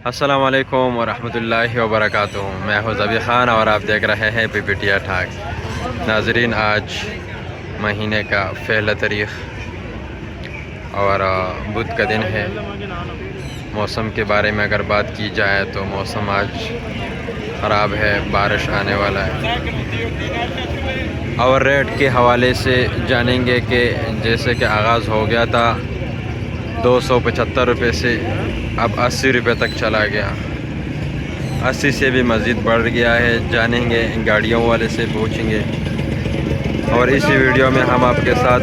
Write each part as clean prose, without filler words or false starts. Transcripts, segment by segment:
अस्सलाम वालेकुम वरहमतुल्लाहि वबरकातुहू। मैं हूँ ज़बी ख़ान और आप देख रहे हैं पीपीटिया ठाक। नाजरीन, आज महीने का पहला तारीख़ और बुध का दिन है। मौसम के बारे में अगर बात की जाए तो मौसम आज ख़राब है, बारिश आने वाला है। और रेट के हवाले से जानेंगे कि जैसे कि आगाज़ हो गया था 275 रुपये से अब 80 रुपये तक चला गया, 80 से भी मज़ीद बढ़ गया है। जानेंगे, गाड़ियों वाले से पूछेंगे। और इसी वीडियो में हम आपके साथ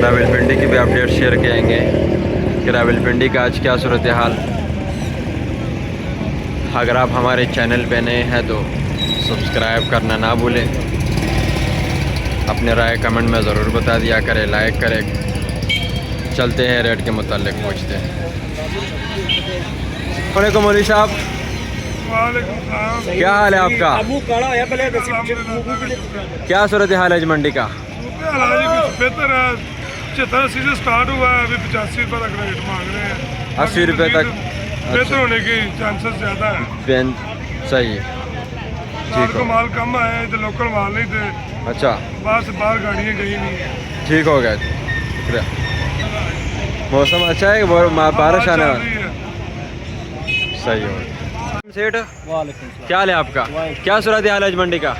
रावलपिंडी की भी अपडेट शेयर करेंगे कि रावलपिंडी का आज क्या सूरत हाल। अगर आप हमारे चैनल पे नए हैं तो सब्सक्राइब करना ना भूलें। अपने राय कमेंट में ज़रूर बता दिया करें, लाइक करें। चलते हैं रेट के मुताल्लिक पूछते हैं। वालेकुम मौलवी साहब, क्या हाल है आपका? क्या सूरत हाल है मंडी का? बेहतर है, 75 से स्टार्ट हुआ है, अभी 85 रुपये तक रेट मांग रहे हैं। 80 रुपये तक बेहतर होने के चांसेस ज़्यादा है। सही है, ठीक को हो। माल कम आए, इधर लोकल माल नहीं थे। अच्छा, बाहर से बाहर गाड़ियाँ गई नहीं। ठीक हो गया, शुक्रिया। मौसम अच्छा है, बारिश आने वाला। सही हो। सेठ, क्या हाल है आपका? क्या सूरत हाल है आज मंडी का?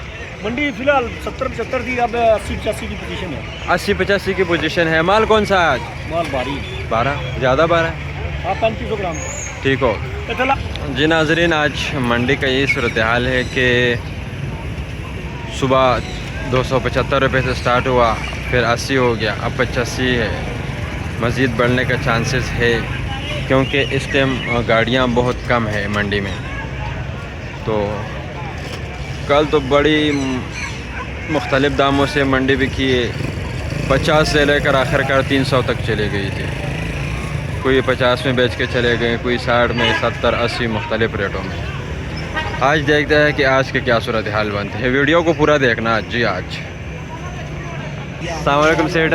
मंडी फिलहाल 70-75 थी, अब 80-85 की पोजीशन है। 80-85 की पोजीशन है। माल कौन सा है आज? माल भारी 12 ज़्यादा 12 है। हाँ, 3500 ग्राम। ठीक हो जी। नाजरीन, आज मंडी का यही सूरत हाल है कि सुबह 275 रुपये से स्टार्ट हुआ, फिर 80 हो गया, अब 85 है। मज़ीद बढ़ने का चांसेस है क्योंकि इस टाइम गाड़ियाँ बहुत कम है मंडी में। तो कल तो बड़ी मुख्तलिफ़ दामों से मंडी बिकी है। 50 से लेकर आखिरकार 300 तक चली गई थी। कोई 50 में बेच के चले गए, कोई 60 में, 70, 80 मुख्तलिफ़ रेटों में। आज देखते हैं कि आज के क्या सूरत हाल बनते हैं। वीडियो को पूरा देखना जी। आज अस्सलाम वालेकुम सेठ,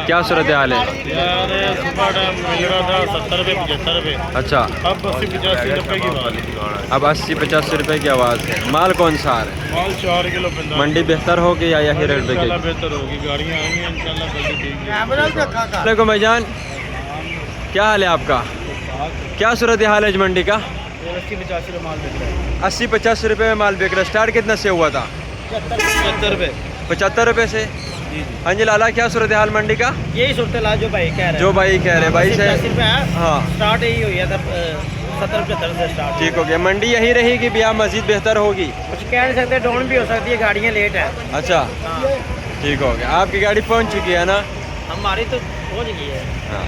क्या सूरत हाल है? यार सुबह टाइम मिल रहा था 70 रुपये 75 रुपये, अच्छा, अब 80-85 रुपये की बात है। अब 80-85 रुपये की आवाज़ है। माल कौन सा आ रहा है? माल 4 किलो 50 मंडी बेहतर होगी या यही रेट पे? इंशाल्लाह बेहतर होगी, गाड़ियाँ आएंगी इंशाल्लाह जल्दी ठीक है। वालेकुम भाईजान, क्या हाल है आपका? क्या सूरत हाल है मंडी का? 80-85 रुपये माल बिक रहा है। 80-85 रुपये में माल बिक रहा है। स्टार्ट कितना से हुआ था? 75 रुपये। 75 रुपये से। हाँ जी लाला, क्या सूरत हाल मंडी का? यही सूरत हाल जो भाई कह रहे हैं। जो भाई कह रहे हैं, भाई से 80 रुपये है। हाँ, स्टार्ट यही हुई है, 70-75 से स्टार्ट। ठीक हो गया। मंडी यही रहेगी भैया, मज़ीद बेहतर होगी? कुछ कह नहीं सकते, डाउन भी हो सकती है, गाड़ियाँ लेट है। अच्छा, हाँ, ठीक हो गया। आपकी गाड़ी पहुंच चुकी है ना? हमारी तो पहुँच गई है। हाँ।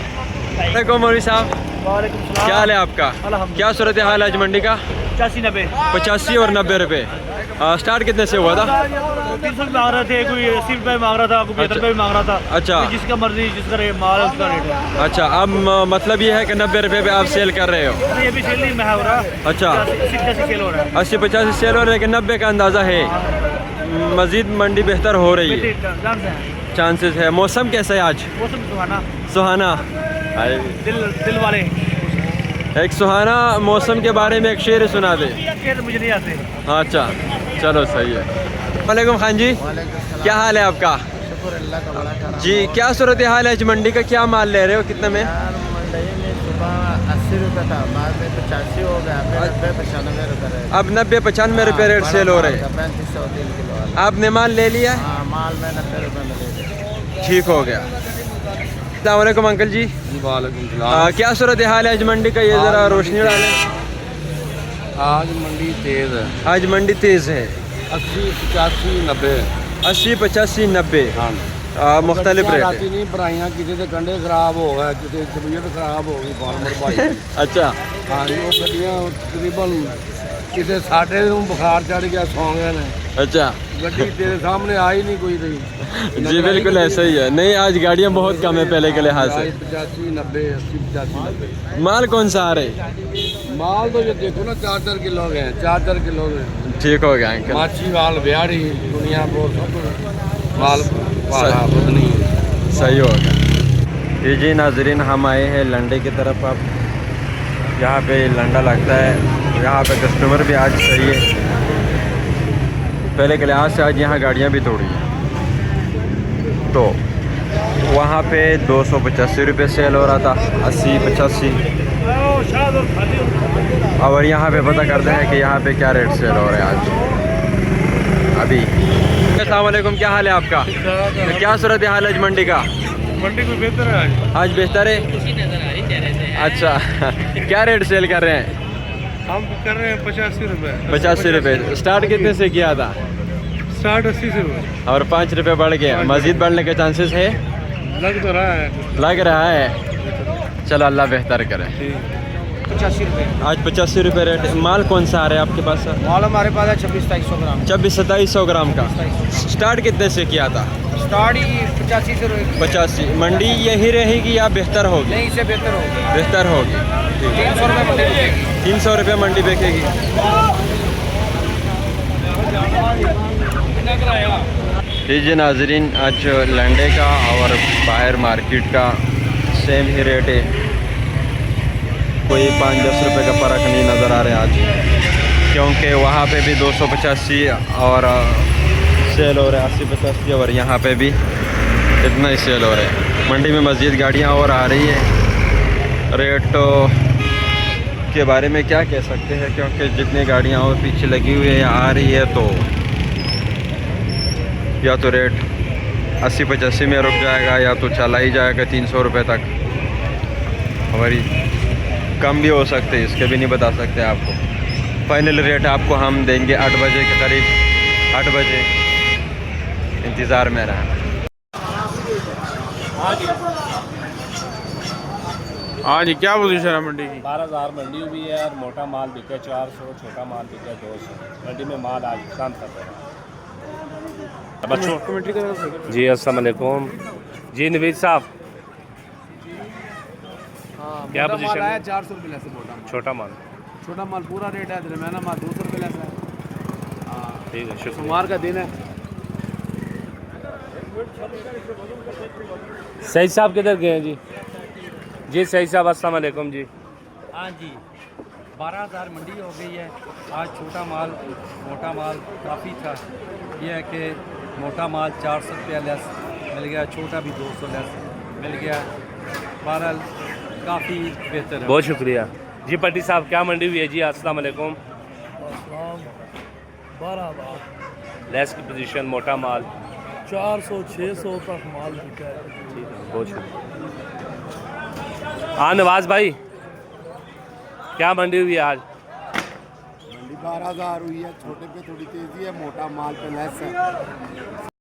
वालेकुम मौलवी साहब, वालेकुम सलाम। क्या हाल है आपका? अल्हम्दुलिल्लाह। क्या सूरत हाल है आज मंडी का? 85-90। 85 और 90 रुपये। स्टार्ट कितने से हुआ था? 300 मांग रहे थे, कोई 80 रुपये मांग रहा था, कोई 75 रुपये मांग रहा था। अच्छा। कोई जिसका मर्जी, जिसका माल है उसका रेट है। अच्छा, अब मतलब ये है कि 90 रुपये पे आप सेल कर रहे हो? नहीं, अभी सेल नहीं हो रहा। अच्छा, 80-85 सेल हो रहा है। 80-85 सेल हो रहा है, लेकिन 90 का अंदाज़ा है। मज़ीद मंडी बेहतर हो रही है, चांसेस है। मौसम कैसा है आज? मौसम सुहाना, सुहाना। दिल वाले। एक सुहाना मौसम के बारे में एक शेर सुना दे। शेर मुझे नहीं आते। अच्छा, चलो सही है। वालेकुम खान जी, क्या हाल है आपका? जी, क्या सूरत हाल है आज मंडी का? क्या माल ले रहे हो, कितने में? मंडी में सुबह 80 रुपये था, बाद में 85 हो गया, 90-95 रुपये। अब 90-95 रुपये रेट सेल हो रहे हैं। 3500 3 किलो वाला। आपने माल ले लिया? हाँ, माल में 90 रुपये में ले लिया। ठीक हो गया। अस्सलाम वालेकुम अंकल जी। वालेकुम क्या सूरत हाल है आज मंडी का? ये ज़रा रोशनी डालें। आज मंडी तेज़ है, आज मंडी तेज़ है। 80-85-90। 80-85-90 हाँ, मुख्तलिफ रेट है। नहीं बढ़ाइया, किसी के कंडे खराब हो गए, किसी की तबीयत खराब हो गई फार्मर भाई। अच्छा, हाँ जी, वो गड्डियाँ तकरीबन किसी साढ़े ਨੂੰ बुखार चढ़ गया, सौ गए ने। अच्छा गड्डी तेरे सामने आई नहीं कोई रही। जी बिल्कुल ऐसा ही है। नहीं, आज गाड़ियाँ बहुत कम है पहले के लिहाज से। 85-90, 80-85-90। माल कौन सा आ रहे? माल तो ये देखो ना, 4-4 किलो गए, 4-4 किलो गए। ठीक हो गया अंकल। माछी वाल बिहारी दुनिया बहुत सब माल नहीं। सही होगा। ये जी नाजरीन, हम आए हैं लंडे की तरफ। अब यहाँ पे लंडा लगता है। यहाँ पे कस्टमर भी आज सही है, पहले के लिहाज से आज यहाँ गाड़ियाँ भी थोड़ी हैं। तो वहाँ पे 285 रुपये सेल हो रहा था, 80-85। और यहाँ पे पता करते हैं कि यहाँ पे क्या रेट सेल हो रहा है आज अभी। अस्सलाम वालेकुम, क्या हाल है आपका? तो क्या सूरत हाल है आज मंडी का? मंडी को बेहतर है आज बेहतर है। अच्छा क्या रेट सेल कर रहे हैं? हम कर रहे हैं 85 रुपये। 85 रुपये। स्टार्ट कितने से किया था? स्टार्ट 80 से हुआ, और 5 रुपये बढ़ गया। मज़ीद बढ़ने के चांसेस है? लग तो रहा है। लग रहा है। चलो अल्लाह बेहतर करे। 85 रुपये आज 85 रुपये रेट। माल कौन सा आ रहा है आपके पास सर? माल हमारे पास है 26-2700 ग्राम। 26-2700 ग्राम का। स्टार्ट कितने से किया था? स्टार्ट ही 85 से 85। मंडी यही रहेगी या बेहतर होगी? नहीं, इससे बेहतर होगी। बेहतर होगी। 300 रुपये मंडी बिकेगी। 300 रुपये मंडी बिकेगी। जी नाजरीन, आज लंडे का और बाहर मार्केट का सेम ही रेट है, कोई 5-10 रुपये का फ़र्क नहीं नज़र आ रहा है आज, क्योंकि वहाँ पे भी 285 और सेल हो रहा है 80-85, और यहाँ पे भी इतना ही सेल हो रहा है। मंडी में मज़ीद गाड़ियाँ और आ रही है। रेट के बारे में क्या कह सकते हैं, क्योंकि जितनी गाड़ियाँ और पीछे लगी हुई है या आ रही है, तो या तो रेट 80-85 में रुक जाएगा या तो चला ही जाएगा 300 रुपये तक। हमारी कम भी हो सकते हैं, इसके भी नहीं बता सकते आपको। फाइनल रेट आपको हम देंगे 8 बजे के करीब। 8 बजे इंतज़ार में रहना। हाँ जी, क्या पोजीशन है मंडी की? 12,000 मंडी हुई है और मोटा माल बिके 400, छोटा माल बिके 200। मंडी में माल आज शांत कर रहे हैं बच्चों। जी अस्सलाम वालेकुम। जी नवीद साहब, क्या पोजीशन है? 400 रुपये लेस है मोटा माल। छोटा माल छोटा माल पूरा रेट है, दरमियाना माल 200 रुपये लेस है। ठीक है, शुक्रिया। सोमवार का दिन है। सही साहब किधर गए हैं जी? जी सही साहब अस्सलाम वालेकुम जी। हाँ जी, 12,000 मंडी हो गई है। आज छोटा माल मोटा माल काफ़ी था। यह है कि मोटा माल 400 रुपया लेस मिल गया, छोटा भी 200 लेस मिल गया। बहरहाल काफ़ी बेहतर है। बहुत शुक्रिया जी। पट्टी साहब क्या मंडी हुई है जी? अस्सलाम वालेकुम। 12,000 लेस की पोजीशन मोटा माल 400-600 तक माल बिका है। ठीक है, बहुत शुक्रिया। हाँ नवाज भाई, क्या मंडी हुई है आज? मंडी 12,000 हुई है, छोटे पे थोड़ी तेजी है, मोटा माल पे लेस है।